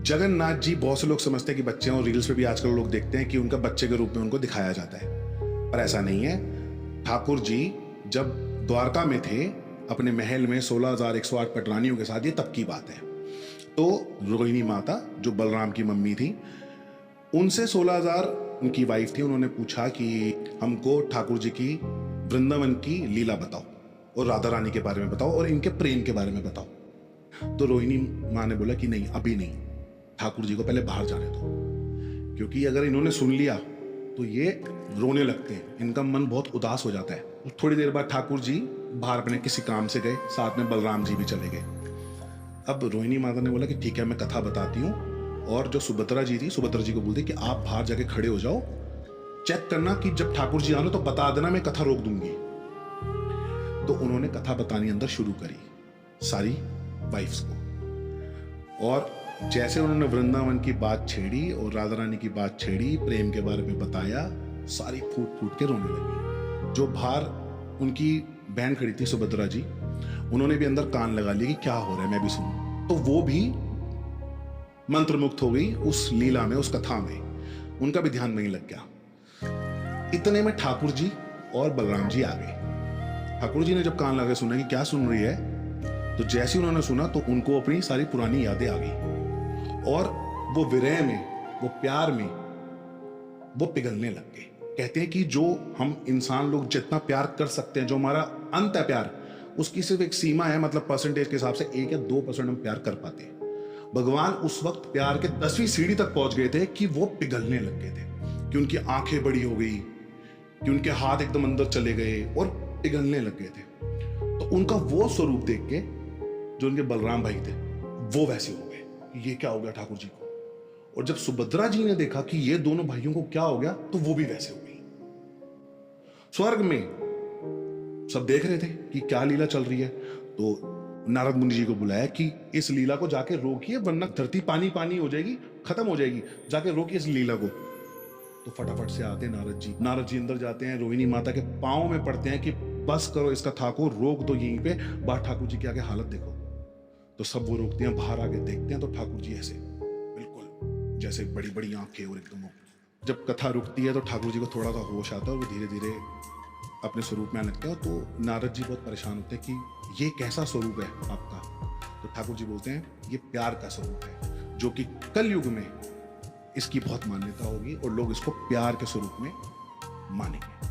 जगन्नाथ जी बहुत से लोग समझते हैं कि बच्चे हैं, और रील्स पे भी आजकल लोग देखते हैं कि उनका बच्चे के रूप में उनको दिखाया जाता है, पर ऐसा नहीं है। ठाकुर जी जब द्वारका में थे अपने महल में 16,108 पटरानियों के साथ, ये तब की बात है, तो रोहिणी माता जो बलराम की मम्मी थी, उनसे 16,000 उनकी वाइफ थी, उन्होंने पूछा कि हमको ठाकुर जी की वृंदावन की लीला बताओ और राधा रानी के बारे में बताओ और इनके प्रेम के बारे में बताओ। तो रोहिणी माँ ने बोला कि नहीं, अभी नहीं, ठाकुर जी को पहले बाहर जाने दो, क्योंकि अगर इन्होंने सुन लिया तो ये रोने लगते हैं, इनका मन बहुत उदास हो जाता है। थोड़ी देर बाद ठाकुर जी बाहर अपने किसी काम से गए, साथ में बलराम जी भी चले गए। अब रोहिणी माता ने बोला कि ठीक है, मैं कथा बताती हूँ, और जो सुभद्रा जी थी, सुभद्रा जी को बोलते कि आप बाहर जाके खड़े हो जाओ, चेक करना कि जब ठाकुर जी आने तो बता देना, मैं कथा रोक दूंगी। तो उन्होंने कथा बतानी अंदर शुरू करी सारी वाइफ्स को, और जैसे उन्होंने वृंदावन की बात छेड़ी और राधा रानी की बात छेड़ी, प्रेम के बारे में बताया, सारी फूट फूट के रोने लगी। जो बाहर उनकी बहन खड़ी थी सुभद्रा जी, उन्होंने भी अंदर कान लगा लिया कि क्या हो रहा है, मैं भी सुनूं। तो वो भी मंत्रमुग्ध हो गई उस लीला में, उस कथा में, उनका भी ध्यान वहीं लग गया। इतने में ठाकुर जी और बलराम जी आ गए। ठाकुर जी ने जब कान लगा सुना कि क्या सुन रही है, तो जैसे उन्होंने सुना तो उनको अपनी सारी पुरानी यादें आ गई, और वो विरह में, वो प्यार में वो पिघलने लग गए। कहते हैं कि जो हम इंसान लोग जितना प्यार कर सकते हैं, जो हमारा अंत है प्यार, उसकी सिर्फ एक सीमा है, मतलब परसेंटेज के हिसाब से 1 या 2% हम प्यार कर पाते हैं। भगवान उस वक्त प्यार के 10वीं सीढ़ी तक पहुंच गए थे कि वो पिघलने लग गए थे, कि उनकी आंखें बड़ी हो गई, कि उनके हाथ एकदम अंदर चले गए और पिघलने लग गए थे। तो उनका वो स्वरूप देख के जो उनके बलराम भाई थे वो वैसे हो गए, ये क्या हो गया ठाकुर जी को। और जब सुभद्रा जी ने देखा कि ये दोनों भाइयों को क्या हो गया, तो वो भी वैसे हो गई। स्वर्ग में सब देख रहे थे कि क्या लीला चल रही है, तो नारद मुनि जी को बुलाया कि इस लीला को जाके रोकिए, वरना धरती पानी पानी हो जाएगी, खत्म हो जाएगी, जाके रोकिए इस लीला को। तो फटाफट से आते नारद जी अंदर जाते हैं, रोहिणी माता के पांव में पड़ते हैं कि बस करो, इसका ठाकुर रोक दो यहीं पे, बाहर ठाकुर जी की आगे हालत देखो। तो सब वो रोकते हैं, बाहर आके देखते हैं तो ठाकुर जी ऐसे बिल्कुल जैसे बड़ी बड़ी आंखें, और एकदम जब कथा रुकती है तो ठाकुर जी को थोड़ा सा होश आता है और वो धीरे धीरे अपने स्वरूप में आने लगते हैं। तो नारद जी बहुत परेशान होते हैं कि ये कैसा स्वरूप है आपका। तो ठाकुर जी बोलते हैं ये प्यार का स्वरूप है, जो कि कल युग में इसकी बहुत मान्यता होगी और लोग इसको प्यार के स्वरूप में मानेंगे।